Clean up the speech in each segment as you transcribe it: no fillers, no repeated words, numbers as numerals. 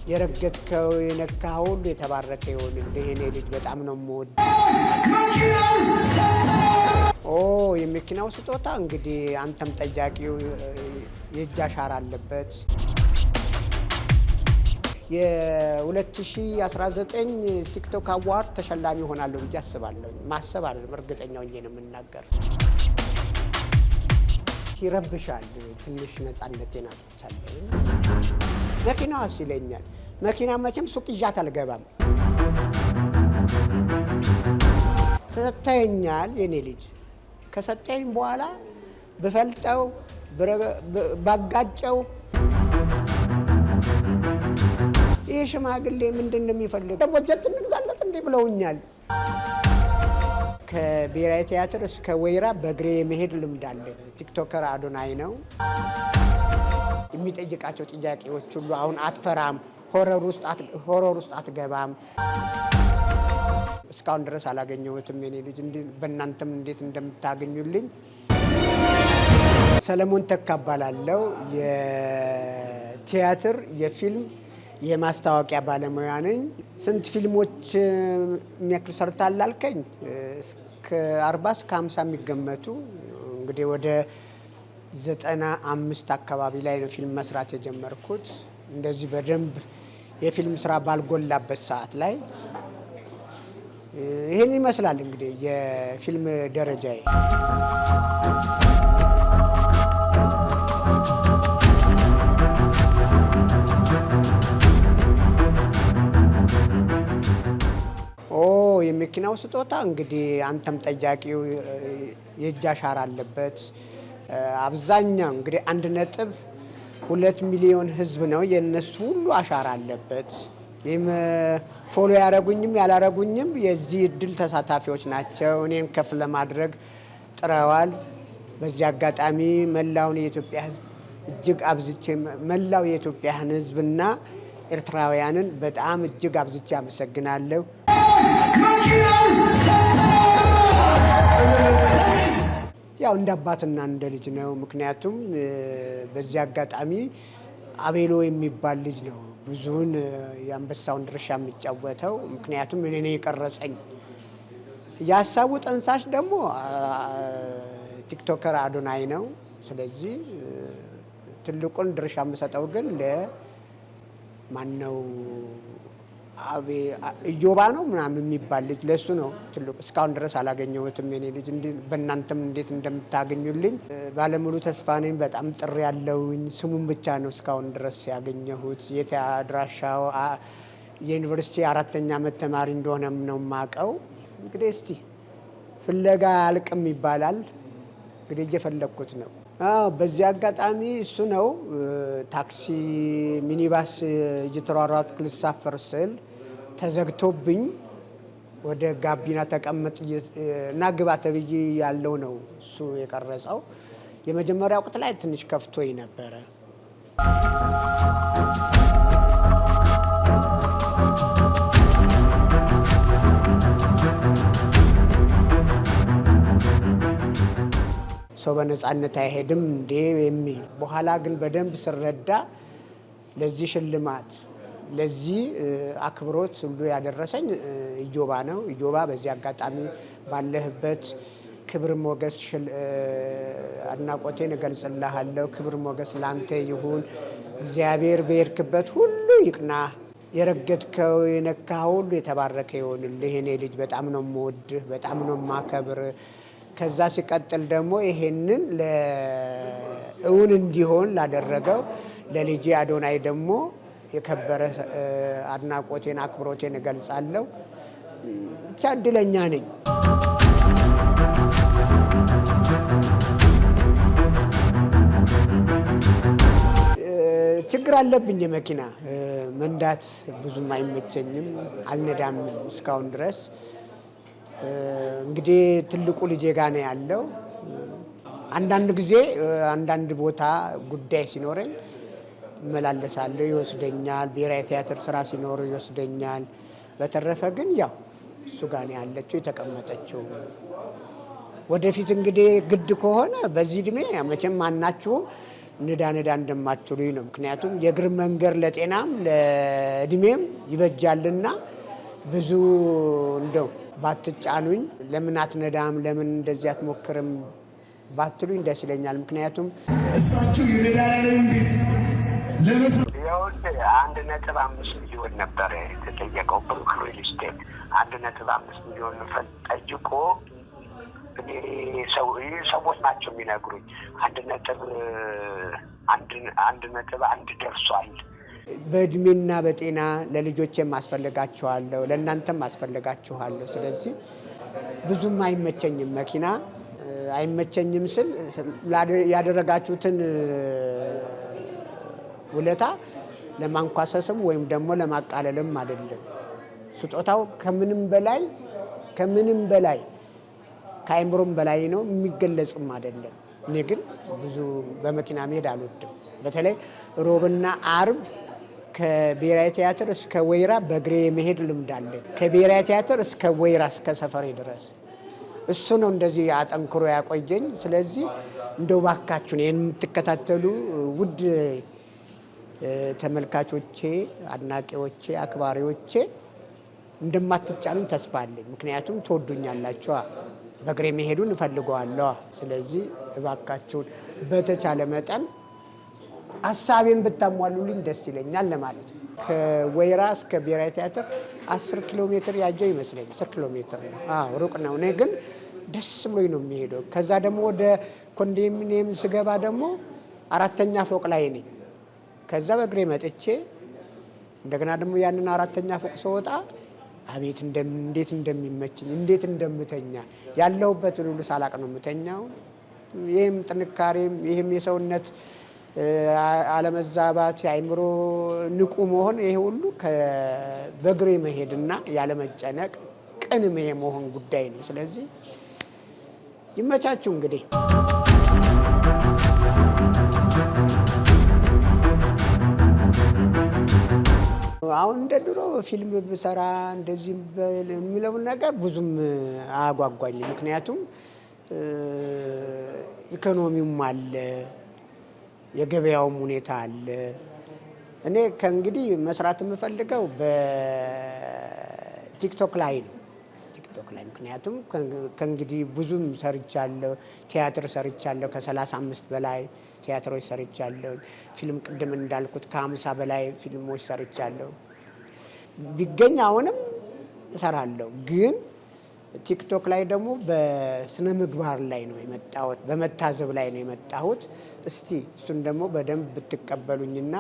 የረገጥከው የነካኸው ሁሉ የተባረከ ይሆንልህ የኔ ልጅ በጣም ነው የምወድ። የመኪናው ስጦታ እንግዲህ አንተም ጠያቂው የእጅ አሻራ አለበት። የ2019 ቲክቶክ አዋርድ ተሸላሚ ሆናለሁ ብዬ አስባለሁ። ማሰብ አይደለም እርግጠኛ ሆኜ ነው የምናገረው። ይረብሻል። ትንሽ ነፃነቴን አጥቻለሁ። መኪናዋስ ይለኛል። መኪና መቼም ሱቅ ይዣት አልገባም። ሰጥተኸኛል የኔ ልጅ። ከሰጠኝ በኋላ ብፈልጠው ባጋጨው ይህ ሽማግሌ ምንድን ነው የሚፈልግ? ደግሞ ጀት እንግዛለት እንዴ ብለውኛል። ከብሔራዊ ቲያትር እስከ ወይራ በእግሬ የመሄድ ልምድ አለ። ቲክቶከር አዶናይ ነው። የሚጠይቃቸው ጥያቄዎች ሁሉ አሁን አትፈራም፣ ሆረር ውስጥ አትገባም። እስካሁን ድረስ አላገኘሁትም የኔ ልጅ። በእናንተም እንዴት እንደምታገኙልኝ። ሰለሞን ተካ እባላለሁ። የቲያትር የፊልም የማስታወቂያ ባለሙያ ነኝ። ስንት ፊልሞች የሚያክሉ ሰርታል አልከኝ? እስከ 40 እስከ 50 የሚገመቱ እንግዲህ ወደ 95 አካባቢ ላይ ነው ፊልም መስራት የጀመርኩት። እንደዚህ በደንብ የፊልም ስራ ባልጎላበት ሰዓት ላይ ይህን ይመስላል እንግዲህ የፊልም ደረጃዬ። የመኪናው ስጦታ እንግዲህ አንተም ጠያቂው የእጅ አሻራ አለበት። አብዛኛው እንግዲህ 1.2 ሚሊዮን ህዝብ ነው። የነሱ ሁሉ አሻራ አለበት። ይህም ፎሎ ያረጉኝም ያላረጉኝም የዚህ እድል ተሳታፊዎች ናቸው። እኔን ከፍ ለማድረግ ጥረዋል። በዚህ አጋጣሚ መላውን የኢትዮጵያ ህዝብ እጅግ አብዝቼ መላው የኢትዮጵያን ህዝብና ኤርትራውያንን በጣም እጅግ አብዝቼ አመሰግናለሁ። ያው እንደ አባትና እንደ ልጅ ነው። ምክንያቱም በዚህ አጋጣሚ አቤሎ የሚባል ልጅ ነው ብዙውን የአንበሳውን ድርሻ የሚጫወተው። ምክንያቱም እኔ የቀረጸኝ የሀሳቡ ጠንሳሽ ደግሞ ቲክቶከር አዶናይ ነው። ስለዚህ ትልቁን ድርሻ የምሰጠው ግን ለማነው ኢዮባ ነው ምናምን የሚባል ልጅ ለሱ ነው ትልቁ። እስካሁን ድረስ አላገኘሁትም የኔ ልጅ። በእናንተም እንዴት እንደምታገኙልኝ ባለሙሉ ተስፋ ነኝ። በጣም ጥሪ ያለውኝ ስሙን ብቻ ነው እስካሁን ድረስ ያገኘሁት። የት አድራሻው የዩኒቨርሲቲ 4ኛ ዓመት ተማሪ እንደሆነም ነው የማውቀው። እንግዲህ እስቲ ፍለጋ አልቅም ይባላል። እንግዲህ እየፈለግኩት ነው። በዚህ አጋጣሚ እሱ ነው ታክሲ ሚኒባስ እየተሯሯጥኩ ልሳፈር ስል ተዘግቶብኝ ወደ ጋቢና ተቀመጥ እና ግባ ተብዬ ያለው ነው እሱ የቀረጸው። የመጀመሪያ ወቅት ላይ ትንሽ ከፍቶኝ ነበረ። ሰው በነፃነት አይሄድም እንዴ የሚል በኋላ ግን በደንብ ስረዳ ለዚህ ሽልማት ለዚህ አክብሮት ሁሉ ያደረሰኝ ኢዮባ ነው። ኢዮባ በዚህ አጋጣሚ ባለህበት ክብር ሞገስ አድናቆቴን እገልጽልሃለሁ። ክብር ሞገስ ላንተ ይሁን። እግዚአብሔር በሄድክበት ሁሉ ይቅና። የረገጥከው የነካኸው ሁሉ የተባረከ ይሆንልህ የኔ ልጅ። በጣም ነው የምወድህ፣ በጣም ነው የማከብር። ከዛ ሲቀጥል ደግሞ ይሄንን ለእውን እንዲሆን ላደረገው ለልጄ አዶናይ ደግሞ የከበረ አድናቆቴን አክብሮቴን እገልጻለሁ። ብቻ እድለኛ ነኝ። ችግር አለብኝ። የመኪና መንዳት ብዙም አይመቸኝም፣ አልነዳም እስካሁን ድረስ። እንግዲህ ትልቁ ልጄ ጋ ነው ያለው። አንዳንድ ጊዜ አንዳንድ ቦታ ጉዳይ ሲኖረኝ እመላለሳለሁ፣ ይወስደኛል። ብሔራዊ ቲያትር ስራ ሲኖር ይወስደኛል። በተረፈ ግን ያው እሱ ጋ ነው ያለችው የተቀመጠችው። ወደፊት እንግዲህ ግድ ከሆነ በዚህ እድሜ መቼም ማናችሁም ንዳ እንደማትሉኝ ነው። ምክንያቱም የእግር መንገድ ለጤናም ለእድሜም ይበጃልና ብዙ እንደው ባትጫኑኝ፣ ለምን አትነዳም፣ ለምን እንደዚህ አትሞክርም ባትሉኝ ደስ ይለኛል። ምክንያቱም እሳቸው የነዳያን ቤት $1.5 ሚሊዮን ነበር የተጠየቀው ብሩክ ሪል ስቴት 1.5 ሚሊዮን ጠይቆ ሰዎች ናቸው የሚነግሩኝ 1.1 ደርሷል። በእድሜና በጤና ለልጆቼም አስፈልጋችኋለሁ፣ ለእናንተም አስፈልጋችኋለሁ። ስለዚህ ብዙም አይመቸኝም፣ መኪና አይመቸኝም ስል ያደረጋችሁትን ውለታ ለማንኳሰስም ወይም ደግሞ ለማቃለልም አይደለም። ስጦታው ከምንም በላይ ከአይምሮም በላይ ነው፣ የሚገለጽም አይደለም። እኔ ግን ብዙ በመኪና መሄድ አልወድም። በተለይ ሮብና አርብ ከብሔራዊ ቲያትር እስከ ወይራ በእግሬ የመሄድ ልምድ አለ። ከብሔራዊ ቲያትር እስከ ወይራ እስከ ሰፈሬ ድረስ እሱ ነው እንደዚህ አጠንክሮ ያቆየኝ። ስለዚህ እንደው ባካችሁን ይህን የምትከታተሉ ውድ ተመልካቾቼ፣ አድናቂዎቼ፣ አክባሪዎቼ እንደማትጫኑኝ ተስፋ አለኝ። ምክንያቱም ትወዱኛላችኋ፣ በእግሬ መሄዱን እፈልገዋለሁ። ስለዚህ እባካችሁን በተቻለ መጠን ሀሳቤን ብታሟሉልኝ ደስ ይለኛል ለማለት ነው። ከወይራ እስከ ብሔራዊ ቲያትር 10 ኪሎ ሜትር ያጀው ይመስለኛል። 10 ኪሎ ሜትር ነው። ሩቅ ነው። እኔ ግን ደስ ብሎኝ ነው የሚሄደው። ከዛ ደግሞ ወደ ኮንዶሚኒየም ስገባ ደግሞ 4ኛ ፎቅ ላይ ነኝ። ከዛ በእግሬ መጥቼ እንደገና ደግሞ ያንን 4ኛ ፎቅ ስወጣ አቤት እንዴት እንደሚመችኝ እንዴት እንደምተኛ ያለሁበትን ሁሉ ሳላቅ ነው የምተኛው። ይህም ጥንካሬም ይህም የሰውነት አለመዛባት የአይምሮ ንቁ መሆን ይሄ ሁሉ በእግሬ መሄድና ያለመጨነቅ ቅንም የመሆን ጉዳይ ነው። ስለዚህ ይመቻችሁ እንግዲህ አሁን እንደ ድሮ ፊልም ብሰራ እንደዚህ የሚለውን ነገር ብዙም አያጓጓኝም። ምክንያቱም ኢኮኖሚውም አለ፣ የገበያውም ሁኔታ አለ። እኔ ከእንግዲህ መስራት የምፈልገው በቲክቶክ ላይ ነው። ቲክቶክ ላይ ምክንያቱም ከእንግዲህ ብዙም ሰርቻለሁ። ቲያትር ሰርቻለሁ፣ ከ35 በላይ ቲያትሮች ሰርቻለሁ። ፊልም ቅድም እንዳልኩት ከ50 በላይ ፊልሞች ሰርቻለሁ። ቢገኝ አሁንም እሰራለሁ። ግን ቲክቶክ ላይ ደግሞ በስነ ምግባር ላይ ነው የመጣሁት፣ በመታዘብ ላይ ነው የመጣሁት። እስቲ እሱን ደግሞ በደንብ ብትቀበሉኝና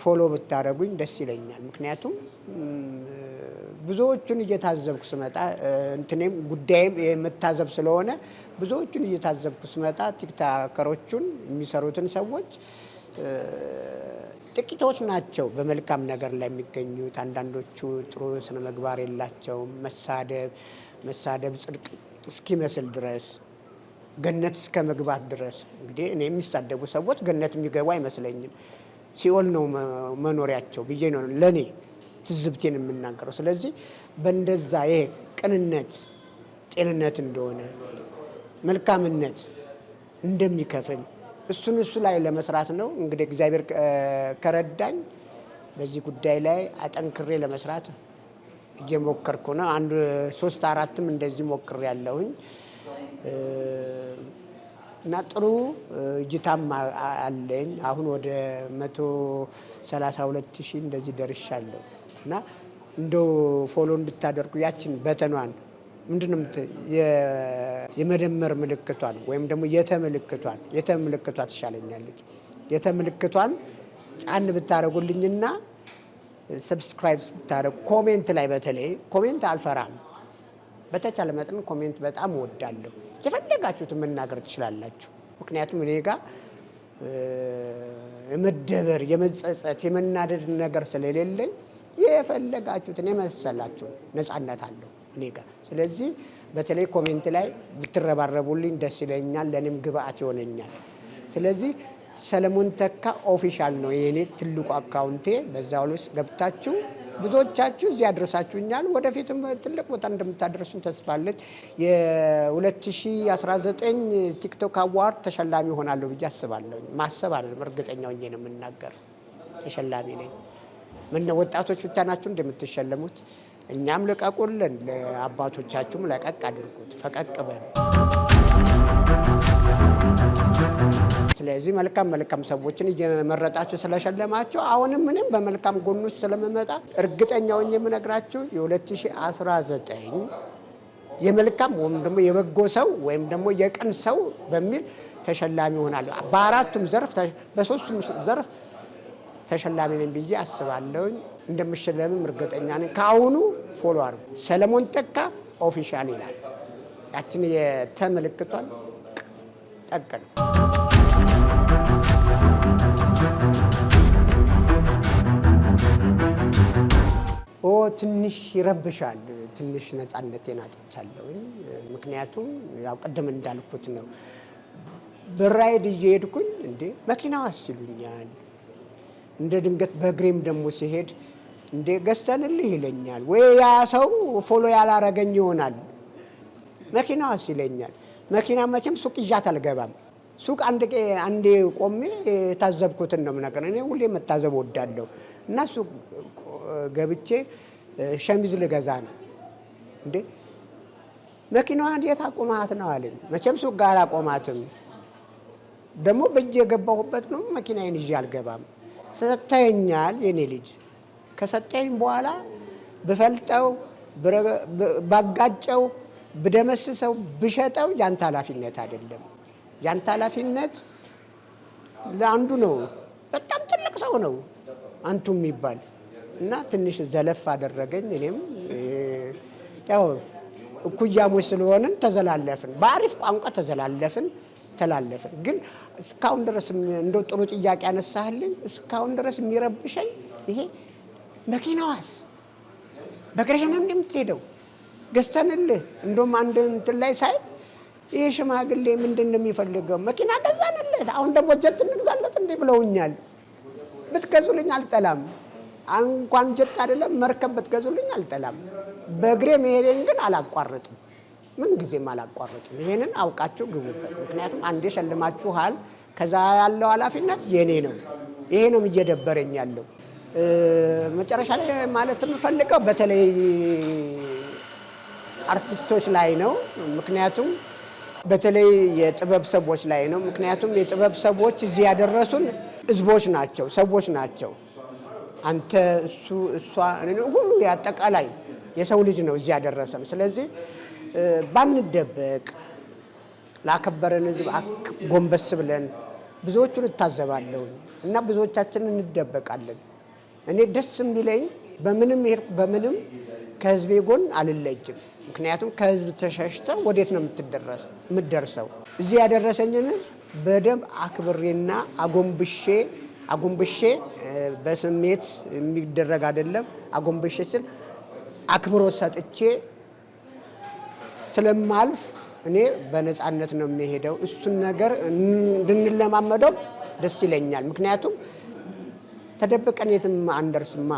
ፎሎ ብታደርጉኝ ደስ ይለኛል። ምክንያቱም ብዙዎቹን እየታዘብኩ ስመጣ እንትኔም ጉዳይም የመታዘብ ስለሆነ ብዙዎቹን እየታዘብኩ ስመጣ ቲክቶከሮቹን የሚሰሩትን ሰዎች ጥቂቶች ናቸው በመልካም ነገር ላይ የሚገኙት። አንዳንዶቹ ጥሩ ስነ ምግባር የላቸውም። መሳደብ ጽድቅ እስኪመስል ድረስ ገነት እስከ መግባት ድረስ። እንግዲህ እኔ የሚሳደቡ ሰዎች ገነት የሚገቡ አይመስለኝም። ሲኦል ነው መኖሪያቸው ብዬ ነው ለእኔ ትዝብቴን የምናገረው። ስለዚህ በእንደዛ ይሄ ቅንነት ጤንነት እንደሆነ መልካምነት እንደሚከፍል እሱ ላይ ለመስራት ነው። እንግዲህ እግዚአብሔር ከረዳኝ በዚህ ጉዳይ ላይ አጠንክሬ ለመስራት እየሞከርኩ ነው። 3-4ም እንደዚህ ሞክሬ ያለሁኝ እና ጥሩ እይታም አለኝ። አሁን ወደ 132,000 እንደዚህ ደርሻለሁ። እና እንደው ፎሎ እንድታደርጉ ያችን በተኗን ምንድነው የመደመር ምልክቷን ወይም ደግሞ የተምልክቷ ትሻለኛለች። የተምልክቷን ጫን ብታደርጉልኝና ሰብስክራይብ ብታደርጉ፣ ኮሜንት ላይ በተለይ ኮሜንት አልፈራም። በተቻለ መጠን ኮሜንት በጣም እወዳለሁ። የፈለጋችሁትን መናገር ትችላላችሁ። ምክንያቱም እኔ ጋር የመደበር የመጸጸት የመናደድ ነገር ስለሌለኝ የፈለጋችሁትን የመሰላችሁ ነፃነት አለው እኔ ጋር። ስለዚህ በተለይ ኮሜንት ላይ ብትረባረቡልኝ ደስ ይለኛል፣ ለእኔም ግብአት ይሆነኛል። ስለዚህ ሰለሞን ተካ ኦፊሻል ነው የኔ ትልቁ አካውንቴ። በዛው ውስጥ ገብታችሁ ብዙዎቻችሁ እዚህ አድርሳችሁኛል። ወደፊትም ትልቅ ቦታ እንደምታደርሱን ተስፋለች። የ2019 ቲክቶክ አዋርድ ተሸላሚ ሆናለሁ ብዬ አስባለሁ። ማሰብ አይደለም እርግጠኛ ሆኜ ነው የምናገር። ተሸላሚ ነኝ። ምን ወጣቶች ብቻ ናችሁ እንደምትሸለሙት? እኛም ልቀቁልን፣ ለአባቶቻችሁም ለቀቅ አድርጉት፣ ፈቀቅ በሉ። ስለዚህ መልካም ሰዎችን እየመረጣችሁ ስለሸለማችሁ አሁንም ምንም በመልካም ጎኑ ስለምመጣ እርግጠኛ ሆኜ የምነግራችሁ የ2019 የመልካም ወይም ደግሞ የበጎ ሰው ወይም ደግሞ የቅን ሰው በሚል ተሸላሚ ሆናለሁ። በአራቱም ዘርፍ በሶስቱም ዘርፍ ተሸላሚ ነኝ ብዬ አስባለሁኝ። እንደምሸለምም እርግጠኛ ነኝ። ከአሁኑ ፎሎ አድርጉ። ሰለሞን ተካ ኦፊሻል ይላል። ያችን የተመልክቷል ጠቅ ነው። ትንሽ ይረብሻል። ትንሽ ነፃነቴን አጥቻለሁኝ። ምክንያቱም ያው ቅድም እንዳልኩት ነው። በራይድ እየሄድኩኝ እንዴ መኪናው አስይሉኛል። እንደ ድንገት በእግሬም ደግሞ ሲሄድ እንዴ ገዝተንልህ ይለኛል። ወይ ያ ሰው ፎሎ ያላረገኝ ይሆናል። መኪናው አስይለኛል። መኪና መቼም ሱቅ ይዣት አልገባም። ሱቅ አንዴ ቆሜ የታዘብኩትን ነው የምነግርህ። እኔ ሁሌ መታዘብ ወዳለሁ እና ሱቅ ገብቼ ሸሚዝ ልገዛ ነው። እንዴ መኪናዋን እንዴት አቆማት ነው አለኝ። መቼም ሱቅ ጋር አቆማትም። ደግሞ በእጄ የገባሁበት ነው። መኪናዬን ይዤ አልገባም። ሰጥተኸኛል የኔ ልጅ። ከሰጠኝ በኋላ ብፈልጠው፣ ባጋጨው፣ ብደመስሰው፣ ብሸጠው ያንተ ኃላፊነት አይደለም። ያንተ ኃላፊነት ለአንዱ ነው። በጣም ትልቅ ሰው ነው አንቱ የሚባል እና ትንሽ ዘለፍ አደረገኝ። እኔም ያው እኩያሞች ስለሆንን ተዘላለፍን፣ በአሪፍ ቋንቋ ተላለፍን። ግን እስካሁን ድረስ እንደው ጥሩ ጥያቄ ያነሳህልኝ፣ እስካሁን ድረስ የሚረብሸኝ ይሄ መኪናዋስ በእግርህ ነው እንደምትሄደው ገዝተንልህ። እንደውም አንድ እንትን ላይ ሳይ ይሄ ሽማግሌ ምንድን ነው የሚፈልገው? መኪና ገዛንለት፣ አሁን ደግሞ ጀት እንግዛለት እንዴ ብለውኛል። ብትገዙልኝ አልጠላም። እንኳን ጀት አይደለም መርከብ ብትገዙልኝ አልጠላም። በእግሬ መሄዴን ግን አላቋርጥም፣ ምን ጊዜም አላቋርጥም። ይሄንን አውቃችሁ ግቡበት። ምክንያቱም አንዴ ሸልማችኋል። ከዛ ያለው ኃላፊነት የኔ ነው። ይሄ ነው እየደበረኝ ያለው። መጨረሻ ላይ ማለት የምፈልገው በተለይ አርቲስቶች ላይ ነው። ምክንያቱም በተለይ የጥበብ ሰዎች ላይ ነው። ምክንያቱም የጥበብ ሰዎች እዚህ ያደረሱን ህዝቦች ናቸው፣ ሰዎች ናቸው። አንተ፣ እሱ፣ እሷ ሁሉ ያጠቃላይ የሰው ልጅ ነው እዚህ ያደረሰን። ስለዚህ ባንደበቅ፣ ላከበረን ህዝብ ጎንበስ ብለን ብዙዎቹን እታዘባለሁ እና ብዙዎቻችን እንደበቃለን። እኔ ደስ የሚለኝ በምንም ሄድኩ በምንም ከህዝቤ ጎን አልለይም። ምክንያቱም ከህዝብ ተሸሽተህ ወዴት ነው የምትደርሰው? እዚህ ያደረሰኝን ህዝብ በደንብ አክብሬና አጎንብሼ በስሜት የሚደረግ አይደለም። አጎንብሼ ስል አክብሮት ሰጥቼ ስለማልፍ እኔ በነፃነት ነው የሚሄደው። እሱን ነገር እንድንለማመደው ደስ ይለኛል። ምክንያቱም ተደብቀን የትም አንደርስማ።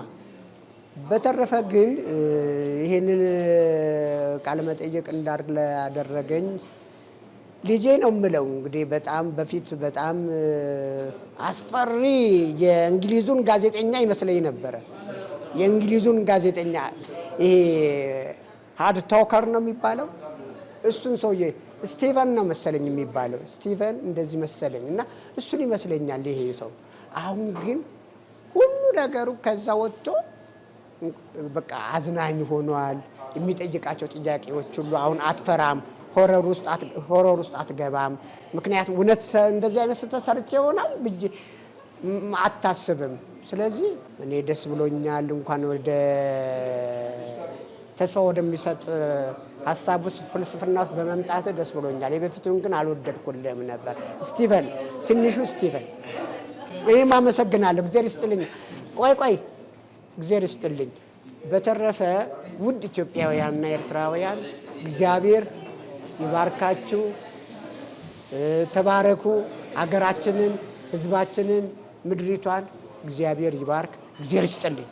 በተረፈ ግን ይሄንን ቃለ መጠየቅ እንዳርግ ላደረገኝ ልጄ ነው የምለው። እንግዲህ በጣም በፊት በጣም አስፈሪ የእንግሊዙን ጋዜጠኛ ይመስለኝ ነበረ። የእንግሊዙን ጋዜጠኛ ይሄ ሃርድ ቶከር ነው የሚባለው። እሱን ሰውዬ ስቲቨን ነው መሰለኝ የሚባለው። ስቲቨን እንደዚህ መሰለኝ እና እሱን ይመስለኛል ይሄ ሰው። አሁን ግን ሁሉ ነገሩ ከዛ ወጥቶ በቃ አዝናኝ ሆኗል። የሚጠይቃቸው ጥያቄዎች ሁሉ አሁን አትፈራም፣ ሆረር ውስጥ አትገባም። ምክንያቱም እውነት እንደዚህ አይነት ስህተት ሰርቼ ይሆናል ብዬ አታስብም። ስለዚህ እኔ ደስ ብሎኛል። እንኳን ወደ ተስፋ ወደሚሰጥ ሀሳብ ውስጥ ፍልስፍና ውስጥ በመምጣት ደስ ብሎኛል። የበፊቱን ግን አልወደድኩልህም ነበር ስቲቨን፣ ትንሹ ስቲቨን። እኔም አመሰግናለሁ። እግዚአብሔር ይስጥልኝ። ቆይ እግዚአብሔር ይስጥልኝ። በተረፈ ውድ ኢትዮጵያውያንና ኤርትራውያን እግዚአብሔር ይባርካችሁ፣ ተባረኩ። አገራችንን፣ ህዝባችንን፣ ምድሪቷን እግዚአብሔር ይባርክ። እግዚአብሔር ይስጥልኝ።